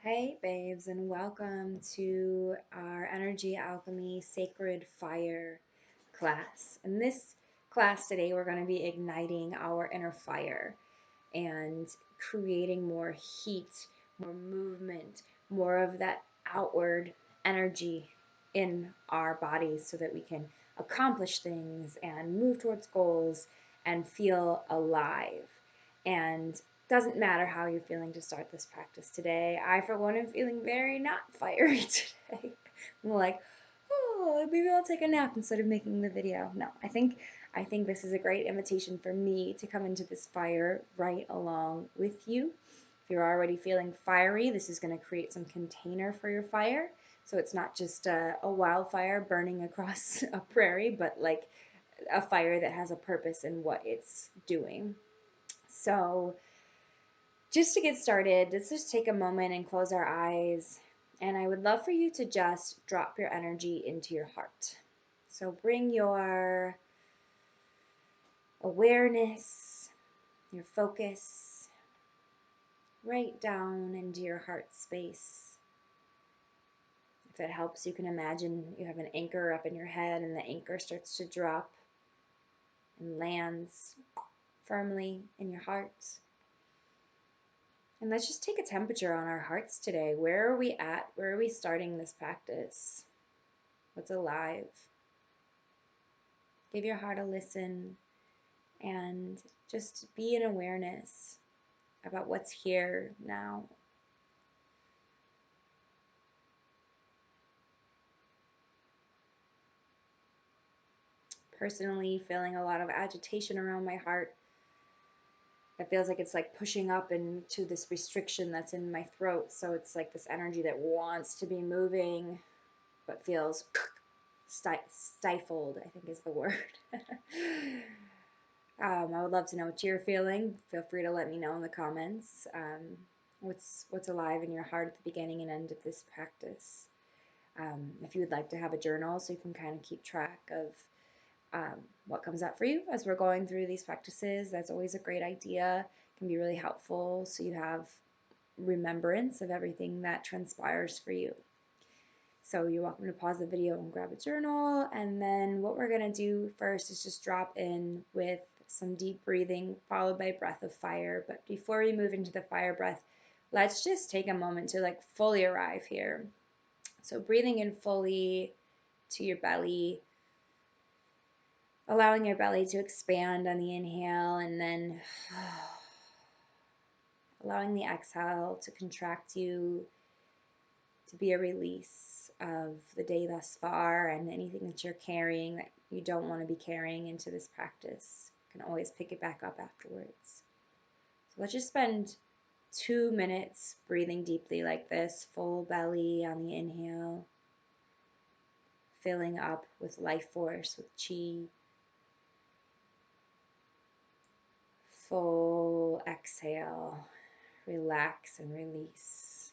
Hey, babes, and welcome to our Energy Alchemy Sacred Fire class. In this class today, we're going to be igniting our inner fire and creating more heat, more movement, more of that outward energy in our bodies so that we can accomplish things and move towards goals and feel alive. And doesn't matter how you're feeling to start this practice today. I, for one, am feeling very not fiery today. I'm like, oh, maybe I'll take a nap instead of making the video. No, I think this is a great invitation for me to come into this fire right along with you. If you're already feeling fiery, this is going to create some container for your fire. So it's not just a wildfire burning across a prairie, but like a fire that has a purpose in what it's doing. So just to get started, let's just take a moment and close our eyes. And I would love for you to just drop your energy into your heart. So bring your awareness, your focus, right down into your heart space. If it helps, you can imagine you have an anchor up in your head and the anchor starts to drop and lands firmly in your heart. And let's just take a temperature on our hearts today. Where are we at? Where are we starting this practice? What's alive? Give your heart a listen and just be in awareness about what's here now. Personally, feeling a lot of agitation around my heart. It feels like it's like pushing up into this restriction that's in my throat. So it's like this energy that wants to be moving, but feels stifled, I think is the word. I would love to know what you're feeling. Feel free to let me know in the comments. What's alive in your heart at the beginning and end of this practice. If you would like to have a journal so you can kind of keep track of what comes up for you as we're going through these practices, that's always a great idea. It can be really helpful so you have remembrance of everything that transpires for you. So you're welcome to pause the video and grab a journal. And then what we're going to do first is just drop in with some deep breathing followed by breath of fire. But before we move into the fire breath, let's just take a moment to like fully arrive here. So breathing in fully to your belly, allowing your belly to expand on the inhale, and then allowing the exhale to contract you, to be a release of the day thus far and anything that you're carrying that you don't want to be carrying into this practice. You can always pick it back up afterwards. So let's just spend 2 minutes breathing deeply like this, full belly on the inhale, filling up with life force, with chi. Full exhale, relax and release.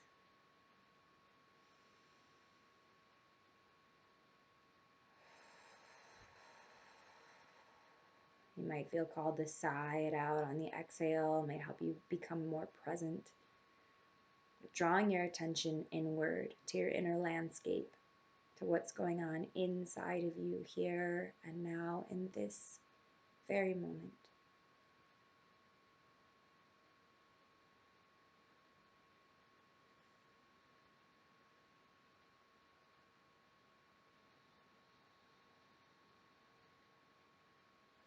You might feel called to sigh it out on the exhale. It might help you become more present. Drawing your attention inward to your inner landscape, to what's going on inside of you here and now in this very moment.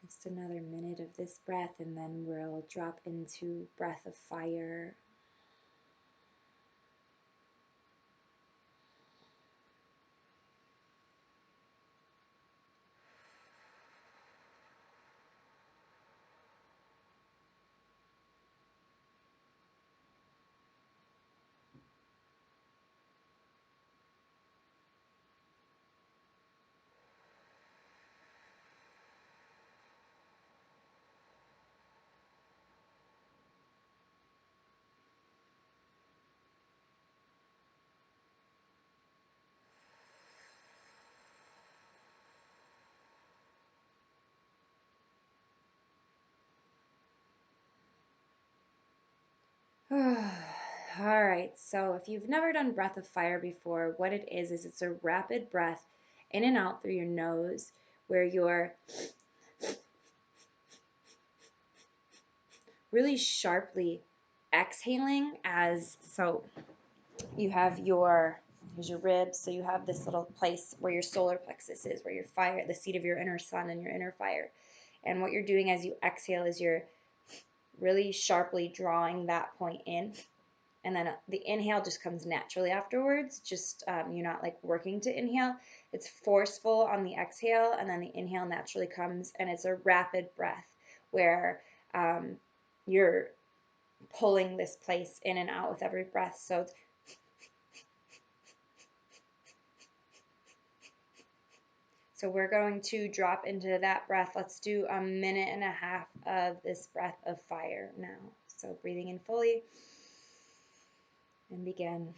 Just another minute of this breath, and then we'll drop into breath of fire. All right, so if you've never done breath of fire before, what it is it's a rapid breath in and out through your nose where you're really sharply exhaling as so you have here's your ribs, so you have this little place where your solar plexus is, where your fire, the seat of your inner sun and your inner fire. And what you're doing as you exhale is you're really sharply drawing that point in. And then the inhale just comes naturally afterwards. Just you're not like working to inhale. It's forceful on the exhale, and then the inhale naturally comes, and it's a rapid breath where you're pulling this place in and out with every breath. So it's So we're going to drop into that breath. Let's do a minute and a half of this breath of fire now. So breathing in fully and begin.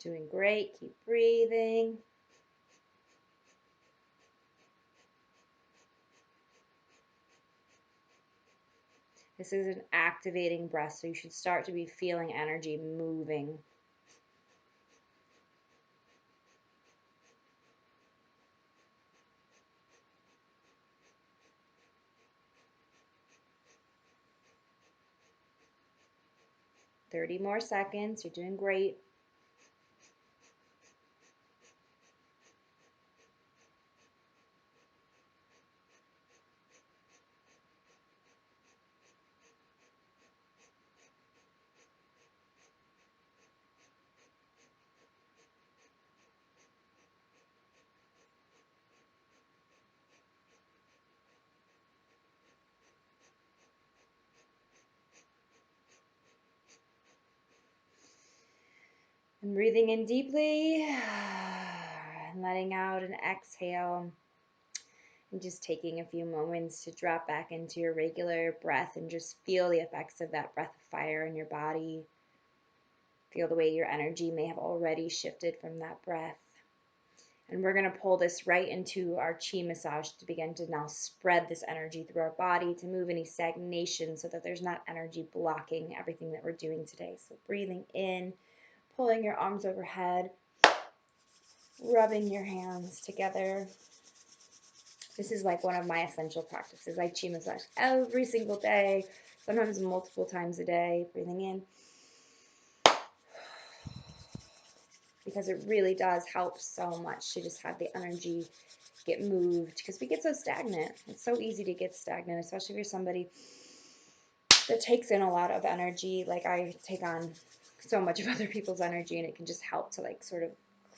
Doing great. Keep breathing. This is an activating breath, so you should start to be feeling energy moving. Thirty more seconds. You're doing great. And breathing in deeply and letting out an exhale. And just taking a few moments to drop back into your regular breath and just feel the effects of that breath of fire in your body. Feel the way your energy may have already shifted from that breath. And we're going to pull this right into our chi massage to begin to now spread this energy through our body to move any stagnation so that there's not energy blocking everything that we're doing today. So breathing in, pulling your arms overhead, rubbing your hands together. This is like one of my essential practices. I chi massage every single day, sometimes multiple times a day. Breathing in. Because it really does help so much to just have the energy get moved, because we get so stagnant. It's so easy to get stagnant, especially if you're somebody that takes in a lot of energy. Like I take on so much of other people's energy, and it can just help to like sort of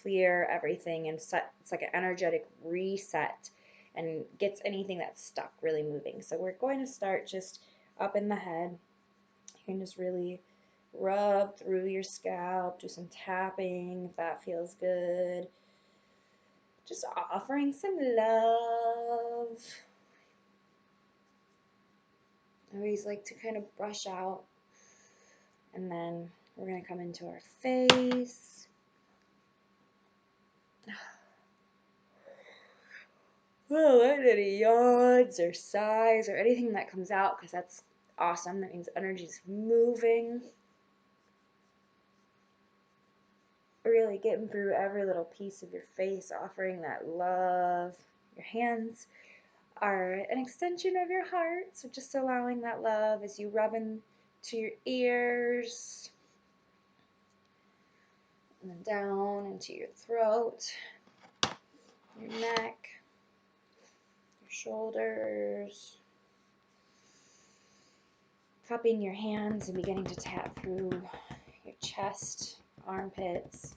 clear everything and set. It's like an energetic reset and gets anything that's stuck really moving. So we're going to start just up in the head. You can just really rub through your scalp, do some tapping if that feels good. Just offering some love. I always like to kind of brush out, and then we're going to come into our face. Well, let any yawns or sighs or anything that comes out, because that's awesome. That means energy's moving. Really getting through every little piece of your face, offering that love. Your hands are an extension of your heart, so just allowing that love as you rub into your ears and then down into your throat, your neck, your shoulders, cupping your hands and beginning to tap through your chest, armpits,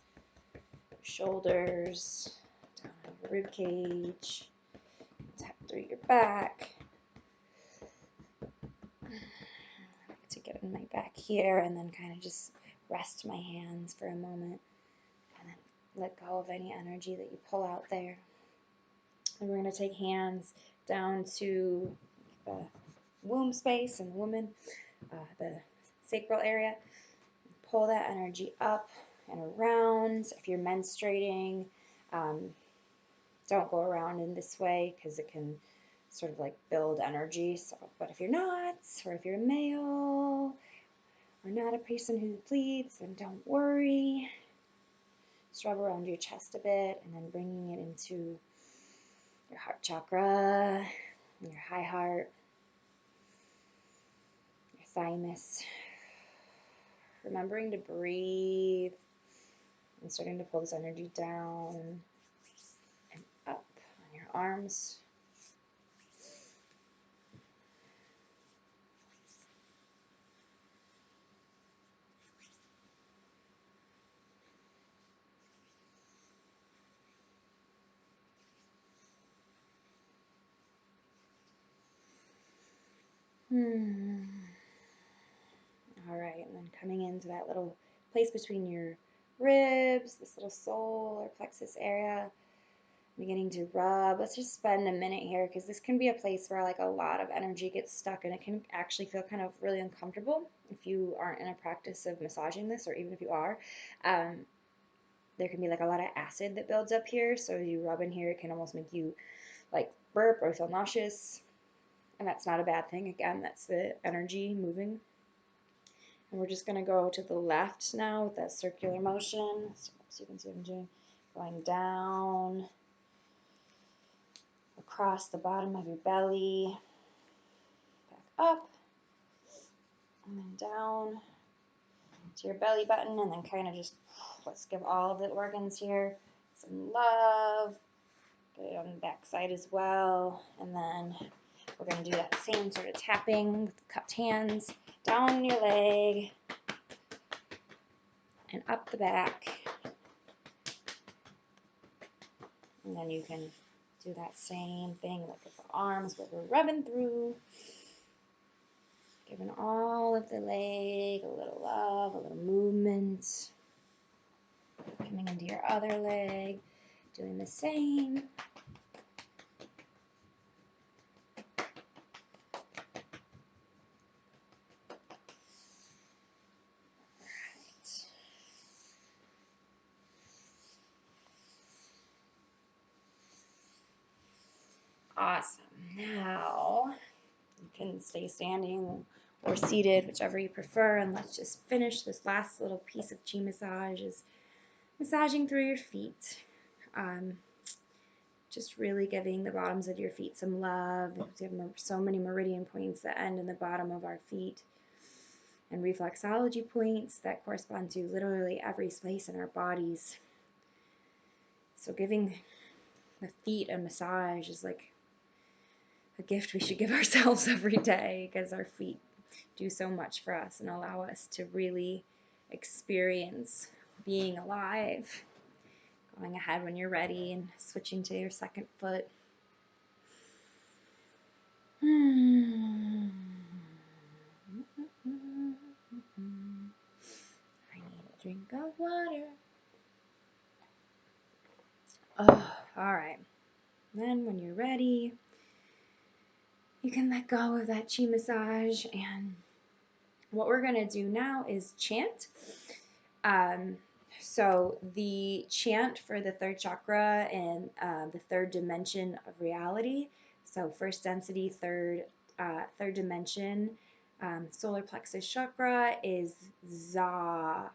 your shoulders, down your rib cage, tap through your back. I like to get in my back here and then kind of just rest my hands for a moment and then let go of any energy that you pull out there. And we're going to take hands down to the womb space and the woman, the sacral area. Pull that energy up and around. If you're menstruating, don't go around in this way because it can sort of like build energy. So, but if you're not, or if you're a male, or not a person who bleeds, then don't worry. Just rub around your chest a bit and then bringing it into your heart chakra, your high heart, your thymus. Remembering to breathe and starting to pull this energy down and up on your arms. All right, and then coming into that little place between your ribs, this little solar plexus area, beginning to rub. Let's just spend a minute here because this can be a place where like a lot of energy gets stuck and it can actually feel kind of really uncomfortable if you aren't in a practice of massaging this, or even if you are. There can be like a lot of acid that builds up here, so you rub in here, it can almost make you like burp or feel nauseous, and that's not a bad thing. Again, that's the energy moving. And we're just going to go to the left now with that circular motion. So you can see what I'm doing. Going down, across the bottom of your belly, back up, and then down to your belly button, and then kind of just, let's give all of the organs here some love. Get it on the back side as well. And then we're going to do that same sort of tapping with cupped hands down your leg and up the back. And then you can do that same thing like with the arms, where we're rubbing through, giving all of the leg a little love, a little movement. Coming into your other leg, doing the same. Awesome. Now you can stay standing or seated, whichever you prefer, and let's just finish this last little piece of chi massage is massaging through your feet. Just really giving the bottoms of your feet some love. We have so many meridian points that end in the bottom of our feet, and reflexology points that correspond to literally every place in our bodies. So giving the feet a massage is like a gift we should give ourselves every day, because our feet do so much for us and allow us to really experience being alive. Going ahead when you're ready and switching to your second foot. I need a drink of water. Oh, all right. Then when you're ready, you can let go of that chi massage, and what we're going to do now is chant. So the chant for the third chakra and the third dimension of reality. So first density, third dimension, solar plexus chakra is za,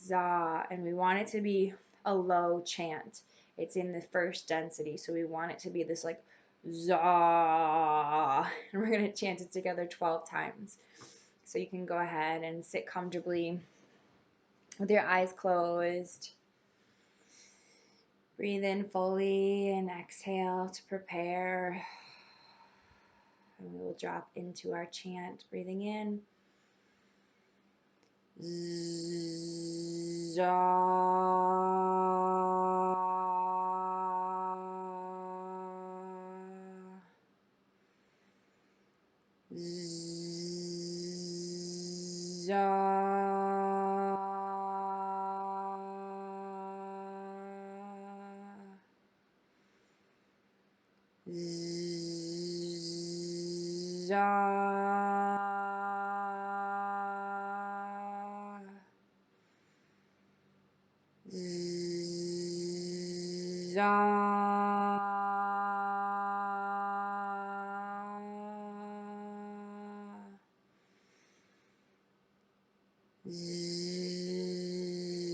za, and we want it to be a low chant. It's in the first density, so we want it to be this like za, and we're going to chant it together 12 times. So you can go ahead and sit comfortably with your eyes closed. Breathe in fully and exhale to prepare. And we will drop into our chant, breathing in. Za. Za. za, za,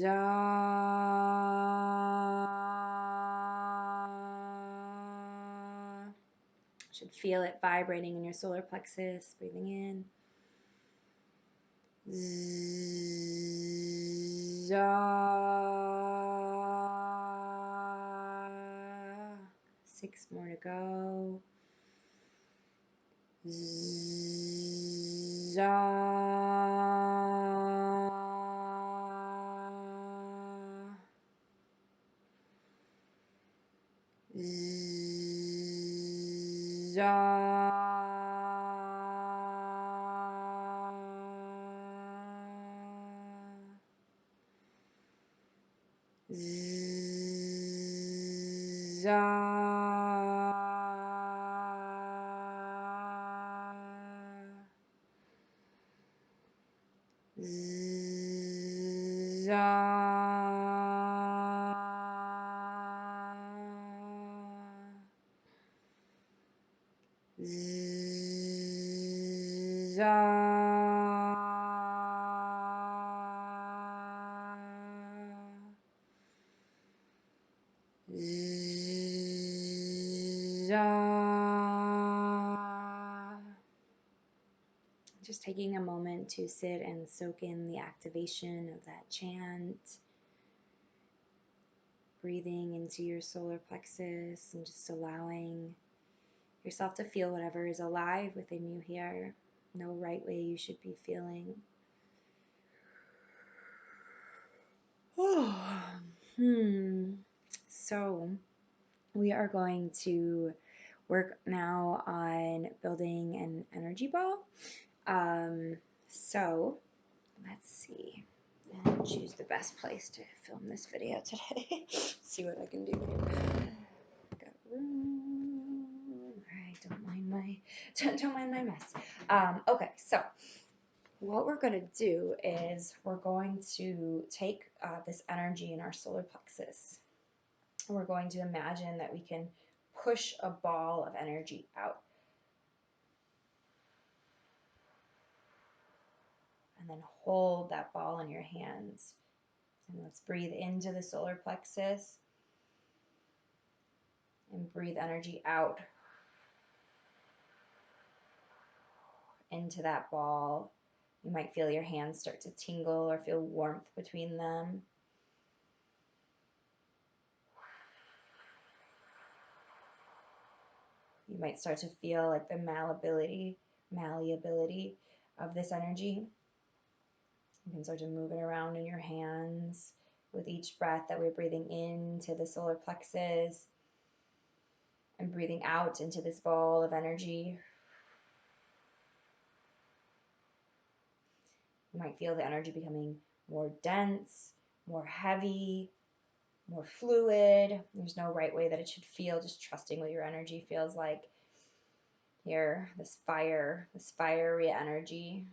za. Should feel it vibrating in your solar plexus. Breathing in. Za. 6 more to go. Za. Za. Za. Za. Za. Za. Just taking a moment to sit and soak in the activation of that chant, breathing into your solar plexus and just allowing yourself to feel whatever is alive within you here. No right way you should be feeling. So we are going to work now on building an energy ball. So let's see. And choose the best place to film this video today. See what I can do here. Got room. All right, don't mind my mess. Okay, so what we're going to do is we're going to take this energy in our solar plexus. And we're going to imagine that we can push a ball of energy out. And then hold that ball in your hands. And let's breathe into the solar plexus. And breathe energy out into that ball. You might feel your hands start to tingle or feel warmth between them. You might start to feel like the malleability of this energy. You can start to move it around in your hands with each breath that we're breathing into the solar plexus and breathing out into this ball of energy. You might feel the energy becoming more dense, more heavy, more fluid. There's no right way that it should feel, just trusting what your energy feels like. Here, this fiery energy.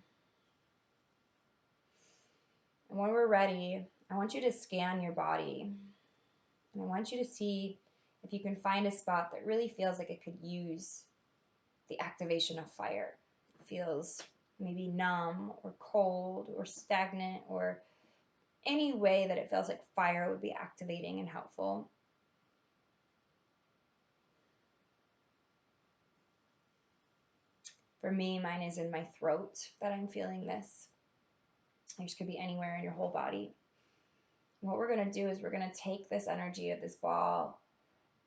And when we're ready, I want you to scan your body. And I want you to see if you can find a spot that really feels like it could use the activation of fire. It feels maybe numb or cold or stagnant or any way that it feels like fire would be activating and helpful. For me, mine is in my throat that I'm feeling this. This could be anywhere in your whole body. What we're going to do is we're going to take this energy of this ball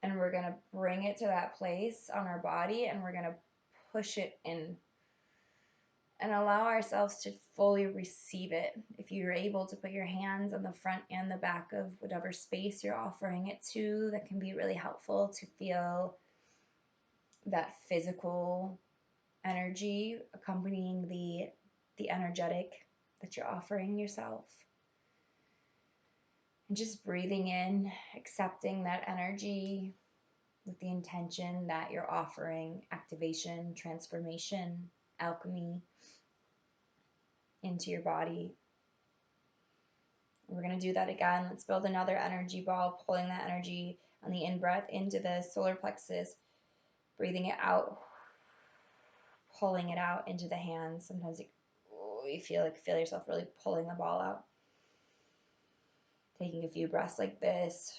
and we're going to bring it to that place on our body and we're going to push it in and allow ourselves to fully receive it. If you're able to put your hands on the front and the back of whatever space you're offering it to, that can be really helpful to feel that physical energy accompanying the energetic that you're offering yourself. And just breathing in, accepting that energy, with the intention that you're offering activation, transformation, alchemy into your body. We're going to do that again. Let's build another energy ball, pulling that energy on the in-breath into the solar plexus, breathing it out, pulling it out into the hands. Sometimes you feel yourself really pulling the ball out. Taking a few breaths like this.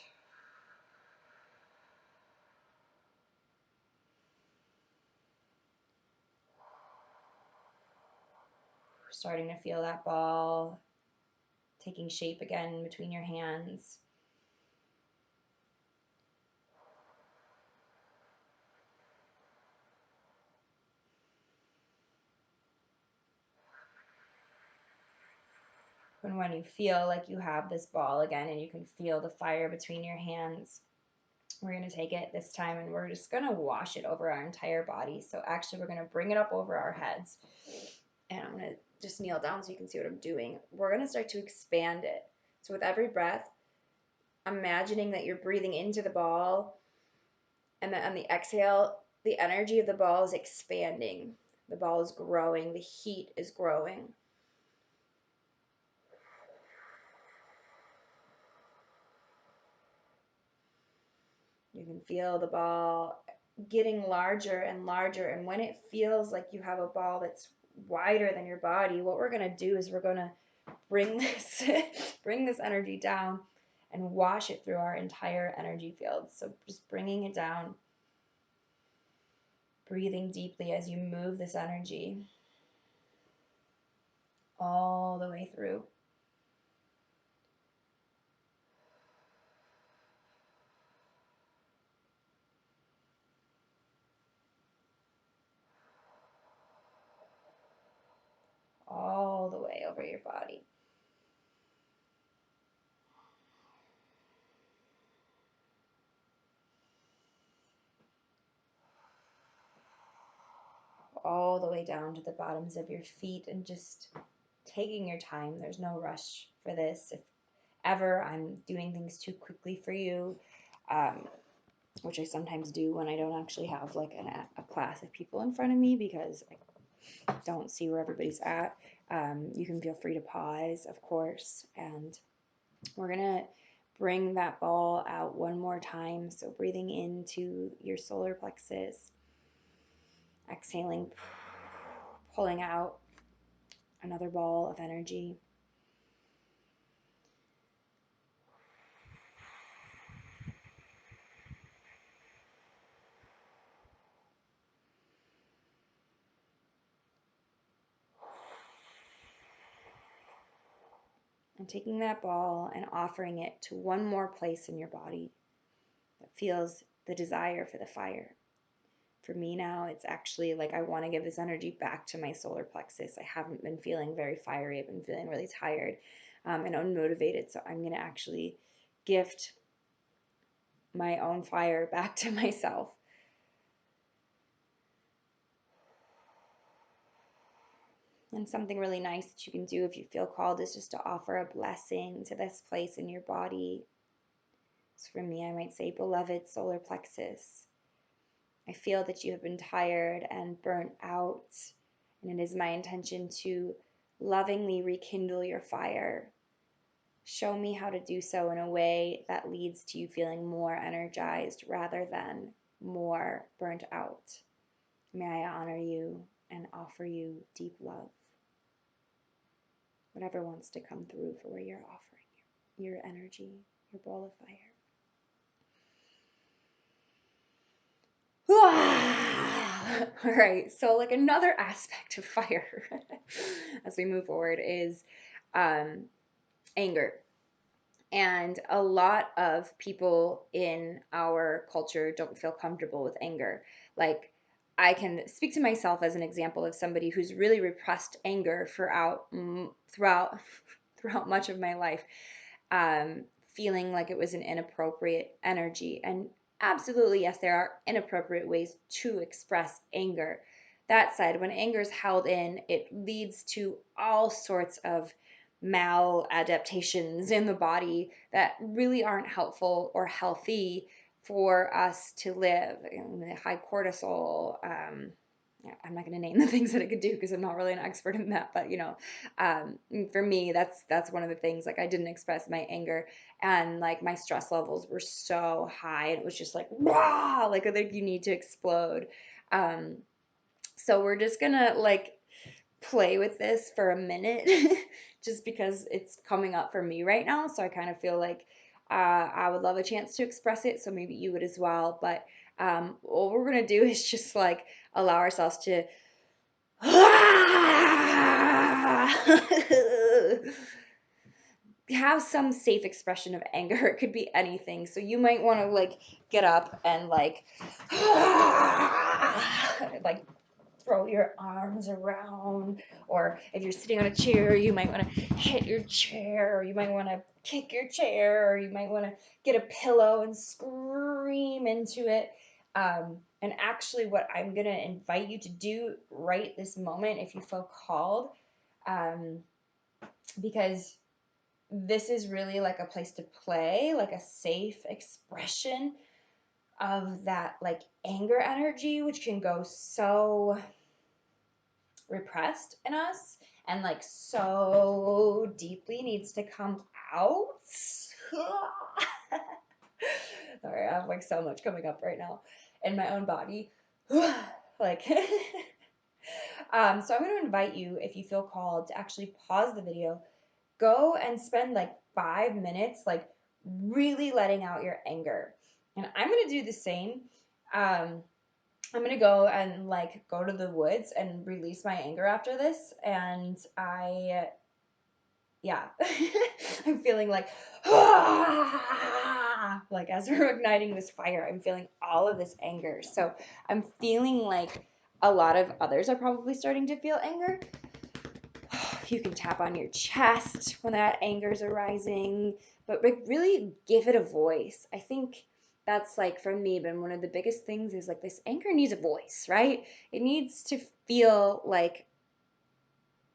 Starting to feel that ball taking shape again between your hands. And when you feel like you have this ball again and you can feel the fire between your hands, we're going to take it this time and we're just going to wash it over our entire body. So actually we're going to bring it up over our heads. And I'm going to just kneel down so you can see what I'm doing. We're going to start to expand it. So with every breath, imagining that you're breathing into the ball, and then on the exhale, the energy of the ball is expanding. The ball is growing. The heat is growing. You can feel the ball getting larger and larger. And when it feels like you have a ball that's wider than your body, what we're going to do is we're going to bring this energy down and wash it through our entire energy field. So just bringing it down, breathing deeply as you move this energy all the way through. All the way over your body. All the way down to the bottoms of your feet, and just taking your time. There's no rush for this. If ever I'm doing things too quickly for you, which I sometimes do when I don't actually have like a class of people in front of me because I don't see where everybody's at, you can feel free to pause, of course. And we're going to bring that ball out one more time. So breathing into your solar plexus, exhaling, pulling out another ball of energy. And taking that ball and offering it to one more place in your body that feels the desire for the fire. For me now, it's actually like I want to give this energy back to my solar plexus. I haven't been feeling very fiery. I've been feeling really tired and unmotivated. So I'm going to actually gift my own fire back to myself. And something really nice that you can do if you feel called is just to offer a blessing to this place in your body. So for me, I might say, beloved solar plexus, I feel that you have been tired and burnt out, and it is my intention to lovingly rekindle your fire. Show me how to do so in a way that leads to you feeling more energized rather than more burnt out. May I honor you and offer you deep love. Whatever wants to come through for where you're offering your energy, your ball of fire. All right, so like another aspect of fire as we move forward is anger. And a lot of people in our culture don't feel comfortable with anger. Like, I can speak to myself as an example of somebody who's really repressed anger throughout much of my life, feeling like it was an inappropriate energy. And absolutely, yes, there are inappropriate ways to express anger. That said, when anger is held in, it leads to all sorts of maladaptations in the body that really aren't helpful or healthy for us to live. The high cortisol. I'm not going to name the things that it could do because I'm not really an expert in that, but um, for me, that's one of the things. Like I didn't express my anger, and like my stress levels were so high, and it was just like rah, like you need to explode. Um, so we're just gonna like play with this for a minute, just because it's coming up for me right now. So I kind of feel like I would love a chance to express it. So maybe you would as well. But what we're gonna do is just like allow ourselves to have some safe expression of anger. It could be anything. So you might want to like get up and like throw your arms around, or if you're sitting on a chair, you might want to hit your chair, or you might want to kick your chair, or you might want to get a pillow and scream into it. And actually, what I'm going to invite you to do right this moment, if you feel called, um, because this is really like a place to play, like a safe expression of that like anger energy, which can go so repressed in us and like so deeply needs to come out. Sorry, I have like so much coming up right now in my own body. Like so I'm going to invite you, if you feel called, to actually pause the video, go and spend like 5 minutes like really letting out your anger. And I'm going to do the same. I'm gonna go and like go to the woods and release my anger after this. And yeah, I'm feeling like, like as we're igniting this fire, I'm feeling all of this anger. So I'm feeling like a lot of others are probably starting to feel anger. You can tap on your chest when that anger is arising, but like really give it a voice. I think that's like for me been one of the biggest things is like this anger needs a voice, right? It needs to feel like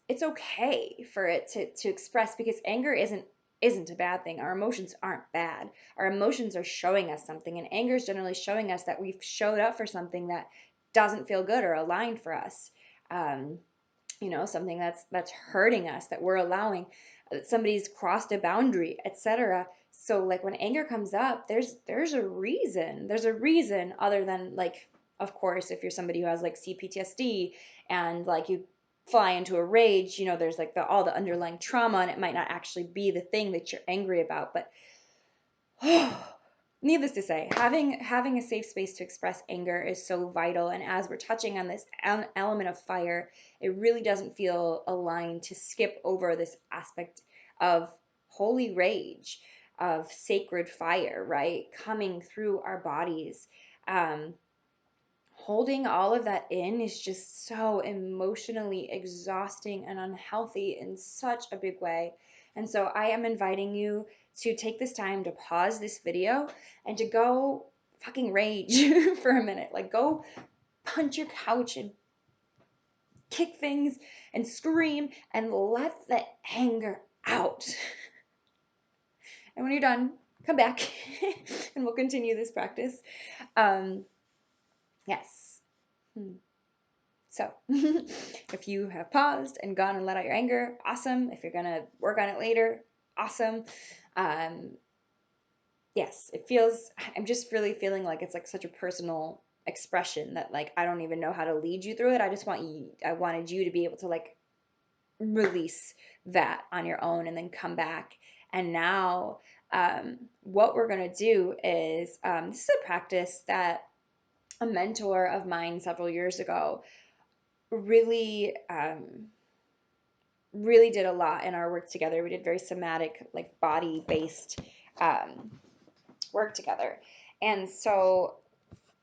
it's okay for it to express, because anger isn't a bad thing. Our emotions aren't bad. Our emotions are showing us something, and anger is generally showing us that we've showed up for something that doesn't feel good or aligned for us. Um, something that's hurting us, that we're allowing, somebody's crossed a boundary, etc. So like when anger comes up, there's a reason other than like, of course, if you're somebody who has like CPTSD and like you fly into a rage, there's like all the underlying trauma, and it might not actually be the thing that you're angry about. But needless to say, having a safe space to express anger is so vital. And as we're touching on this element of fire, it really doesn't feel aligned to skip over this aspect of holy rage, of sacred fire, right? Coming through our bodies. Holding all of that in is just so emotionally exhausting and unhealthy in such a big way. And so I am inviting you to take this time to pause this video and to go fucking rage for a minute. Like go punch your couch and kick things and scream and let the anger out. And when you're done, come back and we'll continue this practice. Yes. So, if you have paused and gone and let out your anger, awesome. If you're going to work on it later, awesome. Um, yes, I'm just really feeling like it's like such a personal expression that like I don't even know how to lead you through it. I wanted you to be able to like release that on your own and then come back. And now, what we're going to do is this is a practice that a mentor of mine several years ago really really did a lot in our work together. We did very somatic, like body based work together. And so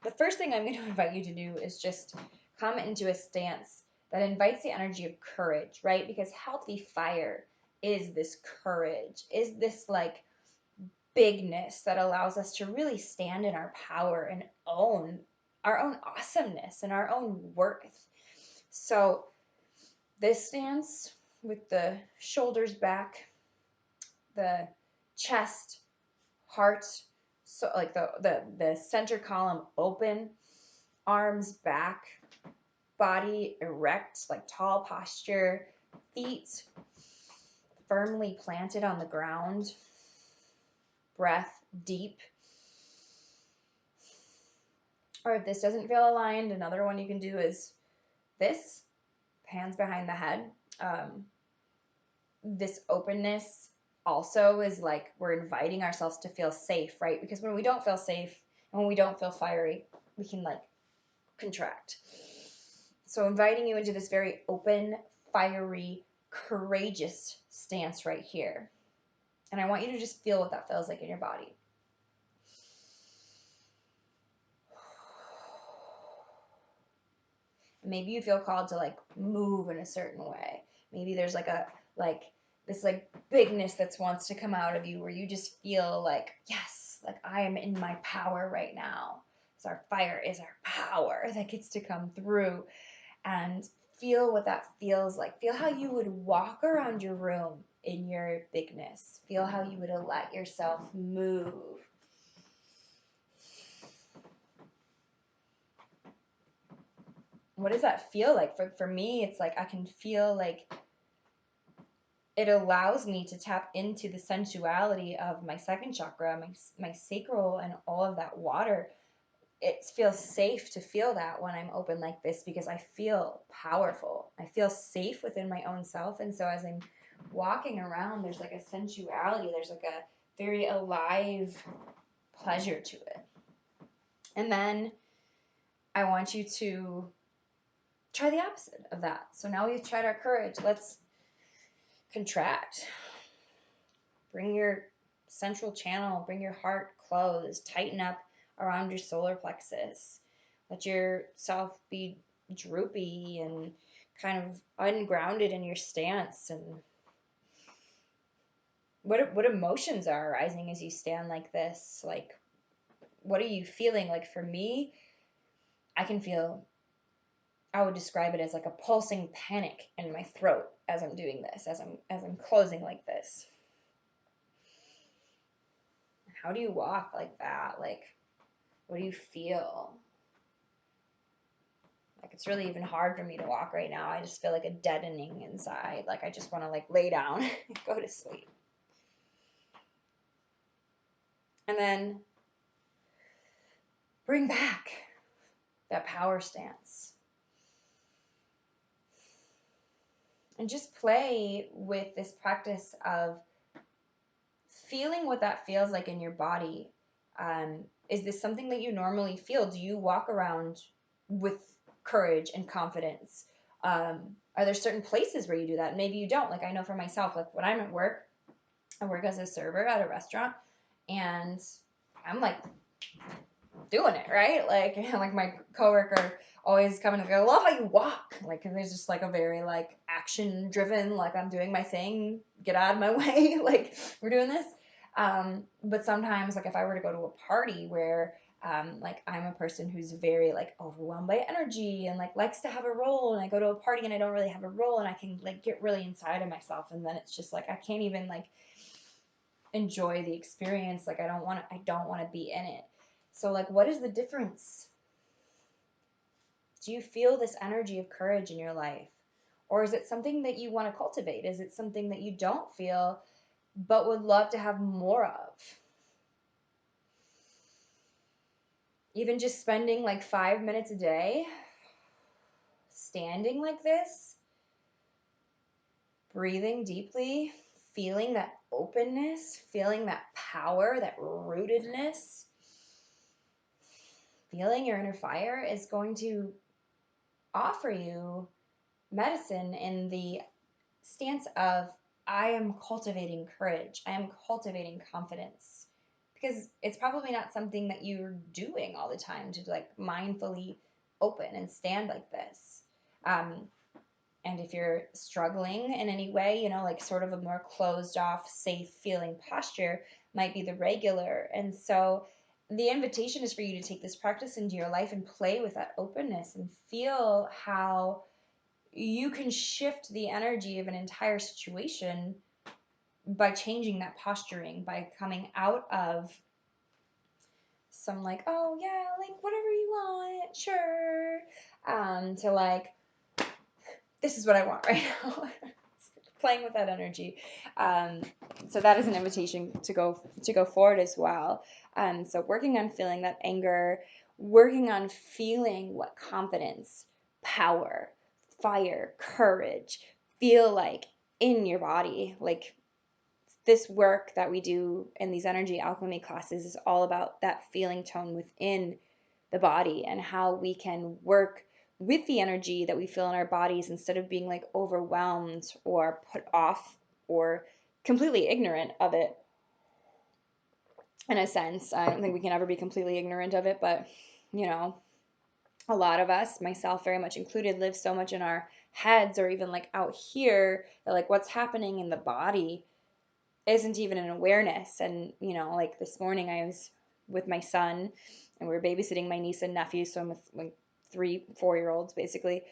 the first thing I'm going to invite you to do is just come into a stance that invites the energy of courage, right? Because healthy fire is this courage, is this like bigness that allows us to really stand in our power and own our own awesomeness and our own worth. So this stance with the shoulders back, the chest, heart So like the center column open, arms back, body erect, like tall posture, feet firmly planted on the ground, breath deep. Or if this doesn't feel aligned, another one you can do is this, hands behind the head. This openness also is like we're inviting ourselves to feel safe, right? Because when we don't feel safe and when we don't feel fiery, we can like contract. So inviting you into this very open, fiery, courageous stance right here. And I want you to just feel what that feels like in your body. Maybe you feel called to like move in a certain way. Maybe there's like a like this like bigness that wants to come out of you where you just feel like, yes, like I am in my power right now. So our fire is our power that gets to come through, and feel what that feels like. Feel how you would walk around your room in your bigness. Feel how you would let yourself move. What does that feel like? For me, it's like I can feel like it allows me to tap into the sensuality of my second chakra, my sacral, and all of that water. It feels safe to feel that when I'm open like this because I feel powerful. I feel safe within my own self. And so as I'm walking around, there's like a sensuality, there's like a very alive pleasure to it. And then I want you to try the opposite of that. So now we've tried our courage. Let's contract. Bring your central channel, bring your heart closed, tighten up around your solar plexus. Let yourself be droopy and kind of ungrounded in your stance. And what emotions are arising as you stand like this? Like, what are you feeling? Like for me, I would describe it as like a pulsing panic in my throat as I'm doing this, as I'm closing like this. How do you walk like that? Like, what do you feel? Like it's really even hard for me to walk right now. I just feel like a deadening inside. Like I just want to like lay down and go to sleep. And then bring back that power stance. And just play with this practice of feeling what that feels like in your body. Is this something that you normally feel? Do you walk around with courage and confidence? Are there certain places where you do that? Maybe you don't. Like I know for myself, like when I'm at work, I work as a server at a restaurant, and I'm like doing it, right? Like my coworker always coming and go, I love how you walk. Like, and there's just like a very like action driven, like I'm doing my thing, get out of my way, like we're doing this. But sometimes like if I were to go to a party where like I'm a person who's very like overwhelmed by energy and like likes to have a role, and I go to a party and I don't really have a role, and I can like get really inside of myself, and then it's just like I can't even like enjoy the experience. Like I don't want to be in it. So like what is the difference? Do you feel this energy of courage in your life? Or is it something that you want to cultivate? Is it something that you don't feel but would love to have more of? Even just spending like 5 minutes a day standing like this, breathing deeply, feeling that openness, feeling that power, that rootedness, feeling your inner fire is going to offer you medicine in the stance of I am cultivating courage, I am cultivating confidence, because it's probably not something that you're doing all the time to like mindfully open and stand like this. And if you're struggling in any way, you know, like sort of a more closed off, safe feeling posture might be the regular. And so the invitation is for you to take this practice into your life and play with that openness and feel how you can shift the energy of an entire situation by changing that posturing, by coming out of some like, oh yeah, like whatever you want, sure, to like, this is what I want right now. Playing with that energy. Um, so that is an invitation to go forward as well. So working on feeling that anger, working on feeling what confidence, power, fire, courage feel like in your body. Like this work that we do in these energy alchemy classes is all about that feeling tone within the body and how we can work with the energy that we feel in our bodies instead of being like overwhelmed or put off or completely ignorant of it. In a sense, I don't think we can ever be completely ignorant of it, but you know, a lot of us, myself very much included, live so much in our heads or even like out here that like what's happening in the body isn't even an awareness. And, you know, like this morning I was with my son and we were babysitting my niece and nephew. So I'm with like 3-4 year olds basically.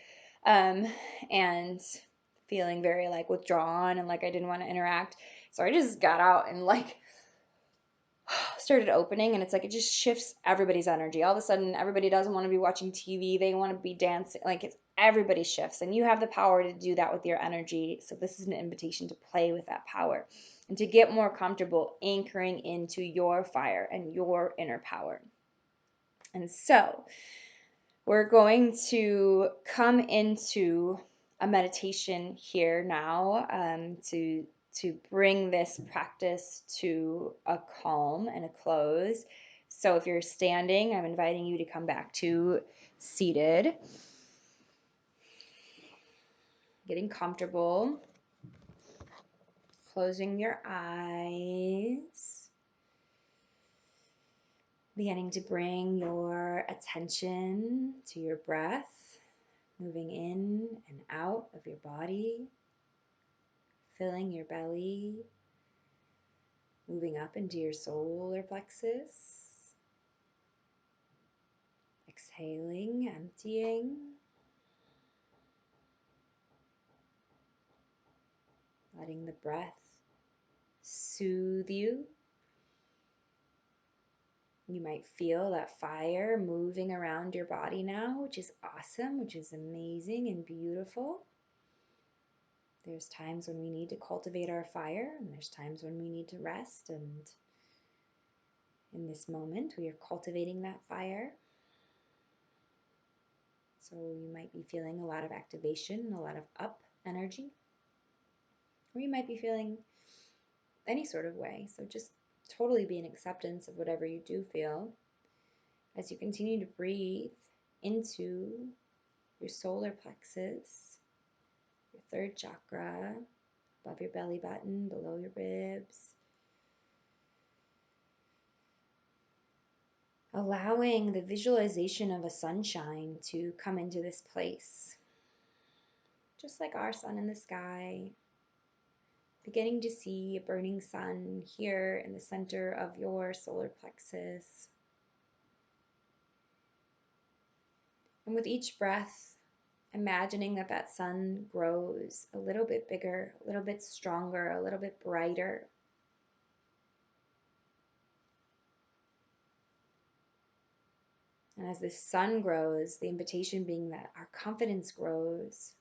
Um, and feeling very like withdrawn and like I didn't want to interact. So I just got out and like started opening, and it's like it just shifts everybody's energy. All of a sudden everybody doesn't want to be watching TV, they want to be dancing. Like it's everybody shifts, and you have the power to do that with your energy. So this is an invitation to play with that power and to get more comfortable anchoring into your fire and your inner power. And so we're going to come into a meditation here now, to bring this practice to a calm and a close. So if you're standing, I'm inviting you to come back to seated, getting comfortable, closing your eyes, beginning to bring your attention to your breath, moving in and out of your body, filling your belly, moving up into your solar plexus, exhaling, emptying, letting the breath soothe you. You might feel that fire moving around your body now, which is awesome, which is amazing and beautiful. There's times when we need to cultivate our fire, and there's times when we need to rest. And in this moment, we are cultivating that fire. So you might be feeling a lot of activation, a lot of up energy, or you might be feeling any sort of way. So just totally be in acceptance of whatever you do feel as you continue to breathe into your solar plexus, your third chakra, above your belly button, below your ribs. Allowing the visualization of a sunshine to come into this place, just like our sun in the sky. Beginning to see a burning sun here in the center of your solar plexus. And with each breath, imagining that that sun grows a little bit bigger, a little bit stronger, a little bit brighter. And as this sun grows, the invitation being that our confidence grows,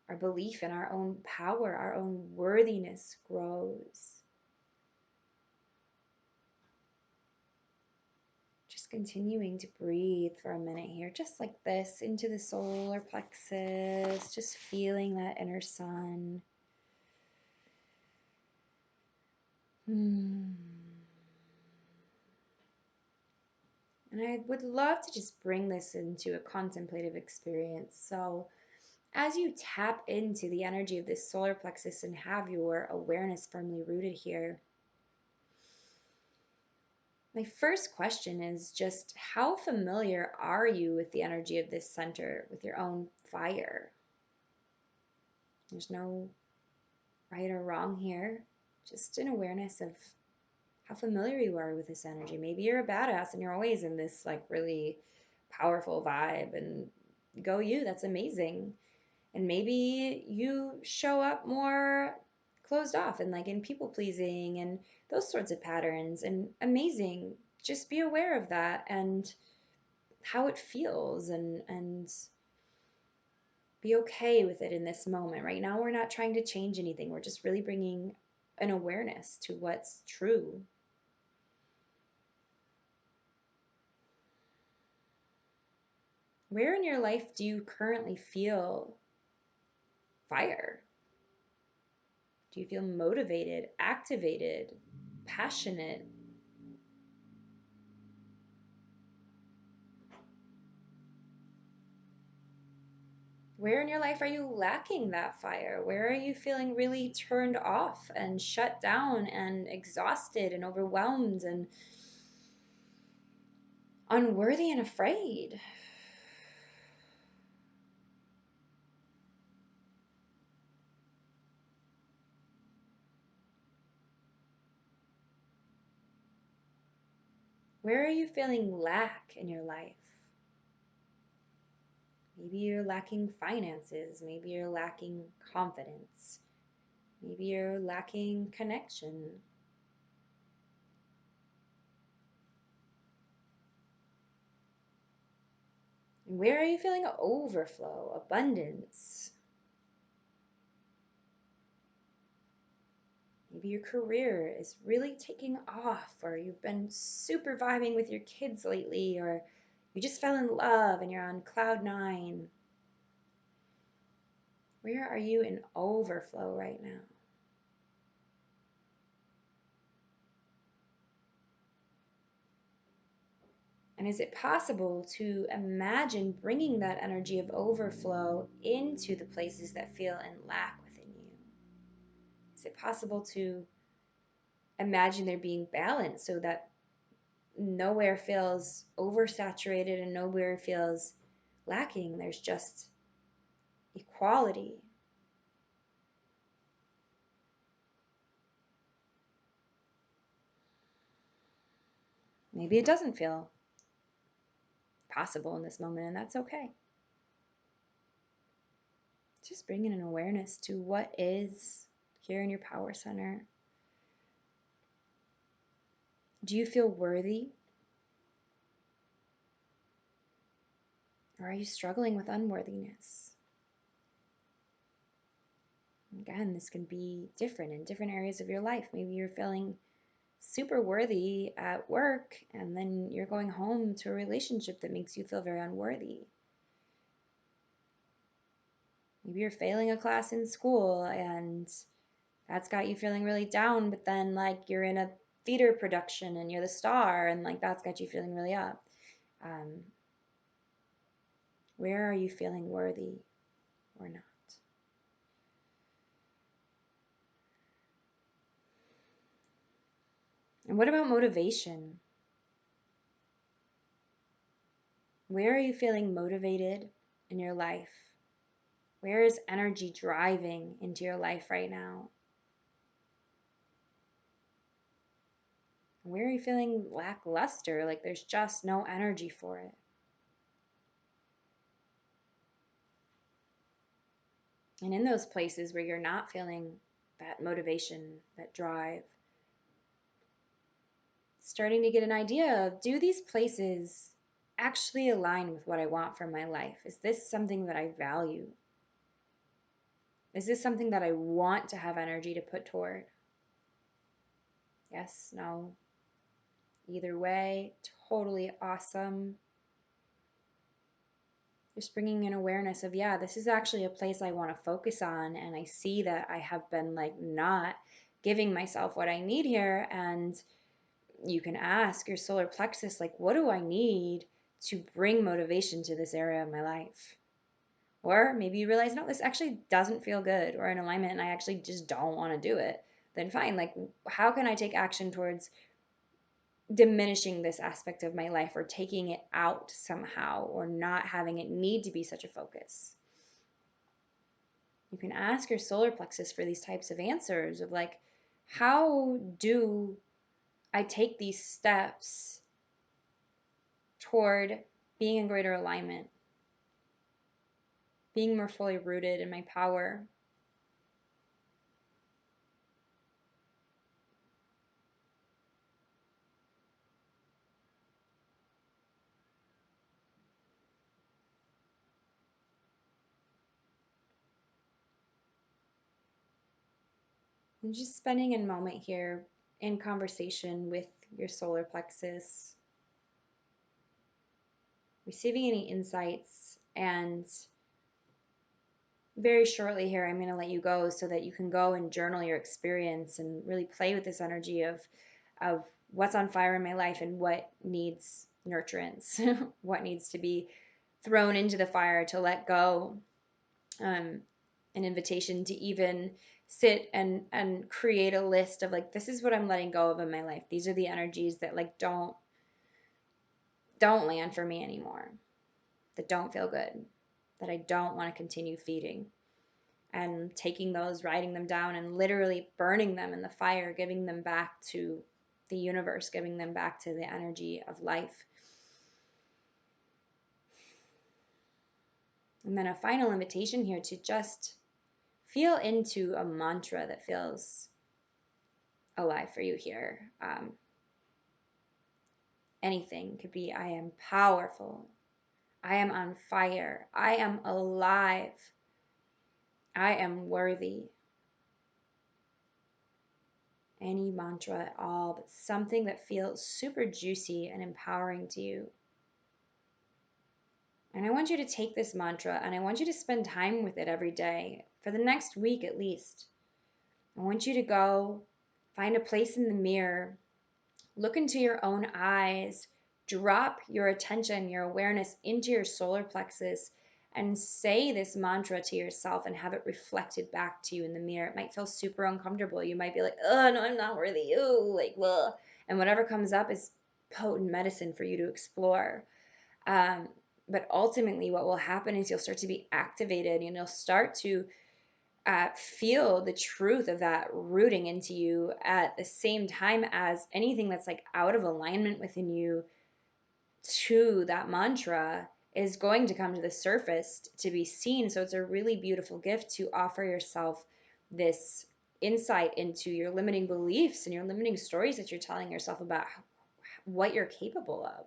our belief in our own power, our own worthiness grows. Just continuing to breathe for a minute here, just like this, into the solar plexus, just feeling that inner sun. And I would love to just bring this into a contemplative experience. So as you tap into the energy of this solar plexus and have your awareness firmly rooted here, my first question is just how familiar are you with the energy of this center, with your own fire? There's no right or wrong here, just an awareness of how familiar you are with this energy. Maybe you're a badass and you're always in this like really powerful vibe, and go you, that's amazing. And maybe you show up more closed off and like in people pleasing and those sorts of patterns, and amazing. just be aware of that and how it feels, and be okay with it in this moment. Right now, we're not trying to change anything. We're just really bringing an awareness to what's true. Where in your life do you currently feel fire? Do you feel motivated, activated, passionate? Where in your life are you lacking that fire? Where are you feeling really turned off and shut down and exhausted and overwhelmed and unworthy and afraid? Where are you feeling lack in your life? Maybe you're lacking finances. Maybe you're lacking confidence. Maybe you're lacking connection. And where are you feeling overflow, abundance? Maybe your career is really taking off, or you've been super vibing with your kids lately, or you just fell in love and you're on cloud nine. Where are you in overflow right now? And is it possible to imagine bringing that energy of overflow into the places that feel in lack within you? Is it possible to imagine there being balance so that nowhere feels oversaturated and nowhere feels lacking? There's just equality. Maybe it doesn't feel possible in this moment, and that's okay. Just bringing an awareness to what is here in your power center. Do you feel worthy? Or are you struggling with unworthiness? Again, this can be different in different areas of your life. Maybe you're feeling super worthy at work, and then you're going home to a relationship that makes you feel very unworthy. Maybe you're failing a class in school, and that's got you feeling really down, but then like you're in a theater production and you're the star, and like that's got you feeling really up. Um, where are you feeling worthy or not? And what about motivation? Where are you feeling motivated in your life? Where is energy driving into your life right now? Where are you feeling lackluster, like there's just no energy for it? And in those places where you're not feeling that motivation, that drive, starting to get an idea of, do these places actually align with what I want for my life? Is this something that I value? Is this something that I want to have energy to put toward? Yes, no. Either way, totally awesome. Just bringing an awareness of, yeah, this is actually a place I want to focus on. And I see that I have been like not giving myself what I need here. And you can ask your solar plexus, like, what do I need to bring motivation to this area of my life? Or maybe you realize, no, this actually doesn't feel good or in alignment and I actually just don't want to do it. Then fine, like, how can I take action towards diminishing this aspect of my life or taking it out somehow or not having it need to be such a focus? You can ask your solar plexus for these types of answers of like, how do I take these steps toward being in greater alignment, being more fully rooted in my power? And just spending a moment here in conversation with your solar plexus, receiving any insights. And very shortly here, I'm going to let you go so that you can go and journal your experience and really play with this energy of what's on fire in my life and what needs nurturance, what needs to be thrown into the fire to let go. An invitation to even sit and create a list of like, this is what I'm letting go of in my life. These are the energies that like don't land for me anymore, that don't feel good, that I don't want to continue feeding. And taking those, writing them down, and literally burning them in the fire, giving them back to the universe, giving them back to the energy of life. And then a final invitation here to just feel into a mantra that feels alive for you here. Anything could be: I am powerful, I am on fire, I am alive, I am worthy. Any mantra at all, but something that feels super juicy and empowering to you. And I want you to take this mantra and I want you to spend time with it every day for the next week at least. I want you to go find a place in the mirror, look into your own eyes, drop your attention, your awareness into your solar plexus, and say this mantra to yourself and have it reflected back to you in the mirror. It might feel super uncomfortable. You might be like, oh, no, I'm not worthy. Oh, like, ugh. And whatever comes up is potent medicine for you to explore. But ultimately, what will happen is you'll start to be activated and you'll start to feel the truth of that rooting into you at the same time as anything that's like out of alignment within you to that mantra is going to come to the surface to be seen. So it's a really beautiful gift to offer yourself this insight into your limiting beliefs and your limiting stories that you're telling yourself about what you're capable of.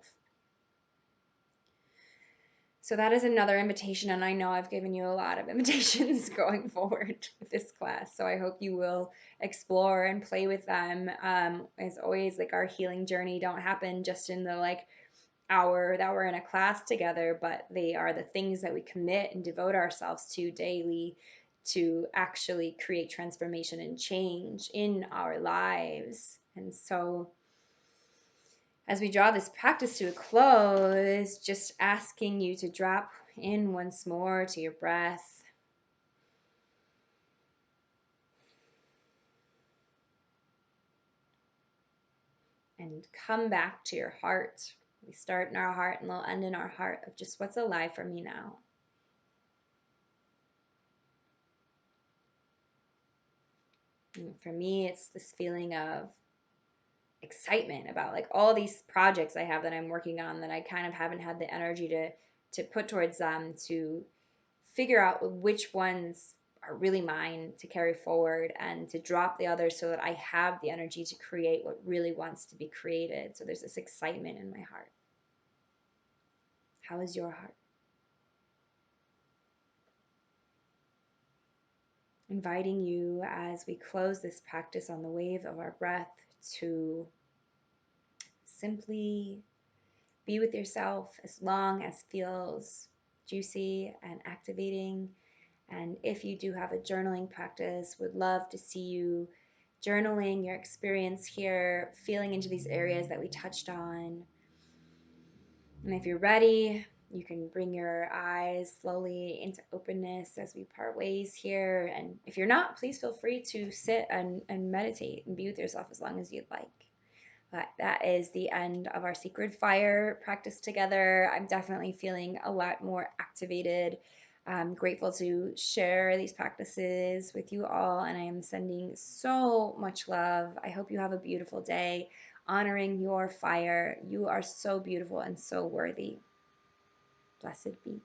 So that is another invitation, and I know I've given you a lot of invitations going forward with this class. So I hope you will explore and play with them. As always, like our healing journey don't happen just in the like hour that we're in a class together, but they are the things that we commit and devote ourselves to daily to actually create transformation and change in our lives. And so as we draw this practice to a close, just asking you to drop in once more to your breath. And come back to your heart. We start in our heart and we'll end in our heart of just what's alive for me now. And for me, it's this feeling of excitement about like all these projects I have that I'm working on that I kind of haven't had the energy to put towards them, to figure out which ones are really mine to carry forward and to drop the others so that I have the energy to create what really wants to be created. So there's this excitement in my heart. How is your heart? Inviting you as we close this practice on the wave of our breath to simply be with yourself as long as feels juicy and activating. And if you do have a journaling practice, would love to see you journaling your experience here, feeling into these areas that we touched on. And if you're ready, you can bring your eyes slowly into openness as we part ways here. And if you're not, please feel free to sit and meditate and be with yourself as long as you'd like. But that is the end of our Sacred Fire practice together. I'm definitely feeling a lot more activated. I'm grateful to share these practices with you all, and I am sending so much love. I hope you have a beautiful day, honoring your fire. You are so beautiful and so worthy. Blessed be.